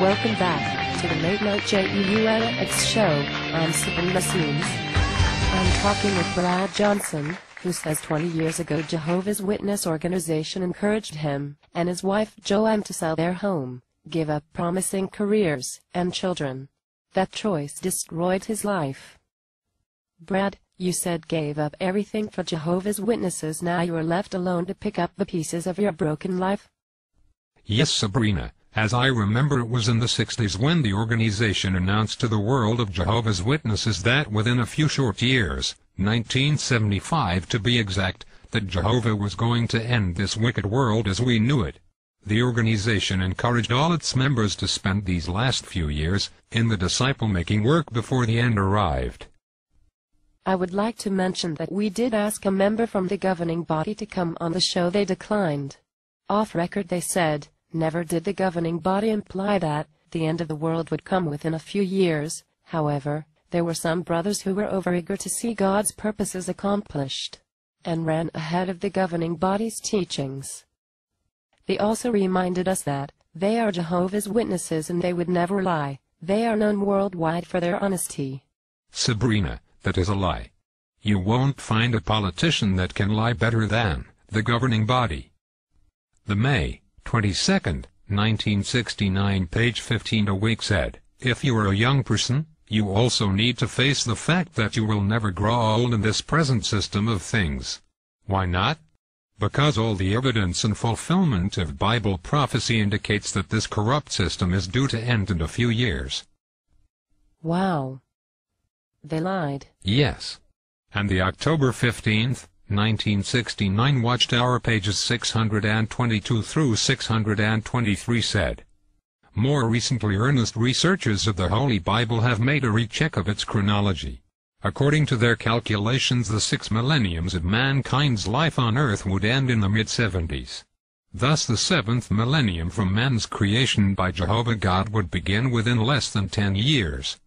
Welcome back to the Late Night JEULX show. I'm Sabrina Seams. I'm talking with Brad Johnson, who says 20 years ago Jehovah's Witness organization encouraged him and his wife Joanne to sell their home, give up promising careers and children. That choice destroyed his life. Brad, you said gave up everything for Jehovah's Witnesses. Now you are left alone to pick up the pieces of your broken life? Yes, Sabrina. As I remember, it was in the 60s when the organization announced to the world of Jehovah's Witnesses that within a few short years, 1975 to be exact, that Jehovah was going to end this wicked world as we knew it. The organization encouraged all its members to spend these last few years in the disciple-making work before the end arrived. I would like to mention that we did ask a member from the governing body to come on the show. They declined. Off record they said, never did the governing body imply that the end of the world would come within a few years. However, there were some brothers who were overeager to see God's purposes accomplished, and ran ahead of the governing body's teachings. They also reminded us that they are Jehovah's Witnesses and they would never lie. They are known worldwide for their honesty. Sabrina, that is a lie. You won't find a politician that can lie better than the governing body. The May 22nd, 1969 page 15 a week said, if you are a young person, you also need to face the fact that you will never grow old in this present system of things. Why not? Because all the evidence and fulfillment of Bible prophecy indicates that this corrupt system is due to end in a few years. Wow. They lied. Yes. And the October 15th, 1969 Watchtower pages 622 through 623 said, more recently earnest researchers of the Holy Bible have made a recheck of its chronology. According to their calculations, the 6 millenniums of mankind's life on earth would end in the mid-70s. Thus the 7th millennium from man's creation by Jehovah God would begin within less than 10 years.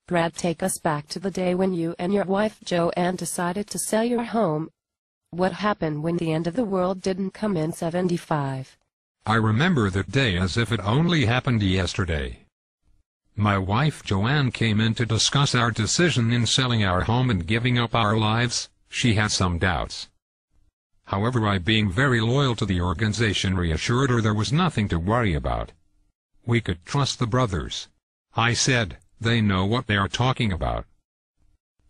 Brad, take us back to the day when you and your wife Joanne decided to sell your home. What happened when the end of the world didn't come in 75? I remember that day as if it only happened yesterday. My wife Joanne came in to discuss our decision in selling our home and giving up our lives. She had some doubts. However, I, being very loyal to the organization, reassured her there was nothing to worry about. We could trust the brothers. I said, they know what they are talking about.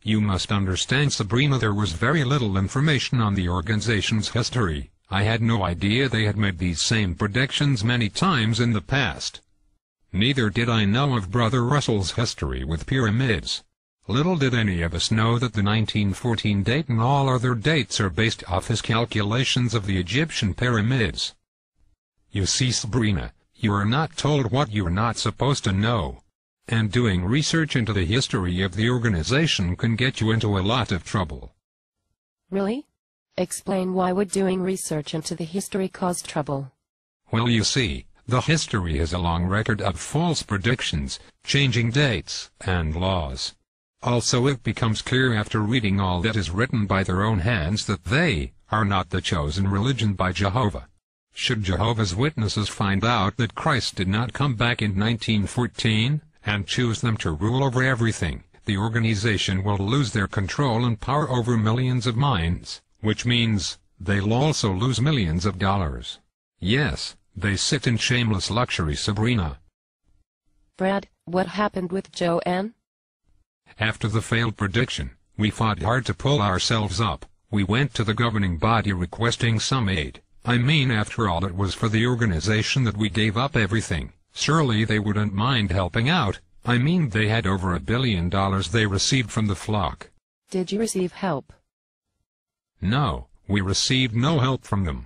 You must understand, Sabrina, there was very little information on the organization's history. I had no idea they had made these same predictions many times in the past. Neither did I know of Brother Russell's history with pyramids. Little did any of us know that the 1914 date and all other dates are based off his calculations of the Egyptian pyramids. You see, Sabrina, you are not told what you are not supposed to know. And doing research into the history of the organization can get you into a lot of trouble. Really? Explain why would doing research into the history cause trouble? Well, you see, the history has a long record of false predictions, changing dates, and laws. Also, it becomes clear after reading all that is written by their own hands that they are not the chosen religion by Jehovah. Should Jehovah's Witnesses find out that Christ did not come back in 1914, and choose them to rule over everything, the organization will lose their control and power over millions of minds, which means they'll also lose millions of dollars. Yes, they sit in shameless luxury, Sabrina. Brad, what happened with Joanne? After the failed prediction, we fought hard to pull ourselves up. We went to the governing body requesting some aid. I mean, after all, it was for the organization that we gave up everything. Surely they wouldn't mind helping out. I mean, they had over $1 billion they received from the flock. Did you receive help? No, we received no help from them.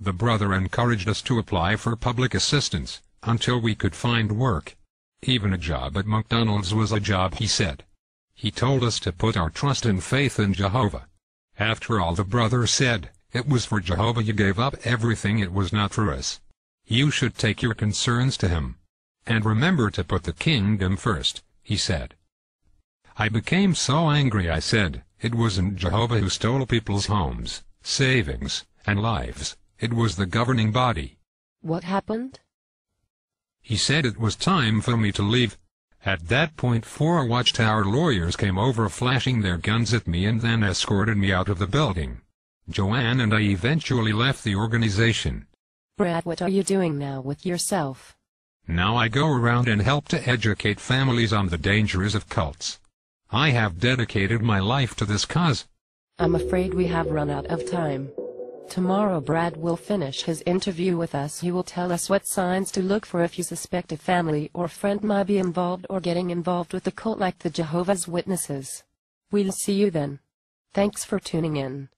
The brother encouraged us to apply for public assistance until we could find work. Even a job at McDonald's was a job, he said. He told us to put our trust and faith in Jehovah. After all, the brother said, it was for Jehovah you gave up everything, it was not for us. You should take your concerns to him. And remember to put the kingdom first, he said. I became so angry. I said, it wasn't Jehovah who stole people's homes, savings, and lives. It was the governing body. What happened? He said it was time for me to leave. At that point 4 watchtower lawyers came over flashing their guns at me and then escorted me out of the building. Joanne and I eventually left the organization. Brad, what are you doing now with yourself? Now I go around and help to educate families on the dangers of cults. I have dedicated my life to this cause. I'm afraid we have run out of time. Tomorrow Brad will finish his interview with us. He will tell us what signs to look for if you suspect a family or friend might be involved or getting involved with the cult like the Jehovah's Witnesses. We'll see you then. Thanks for tuning in.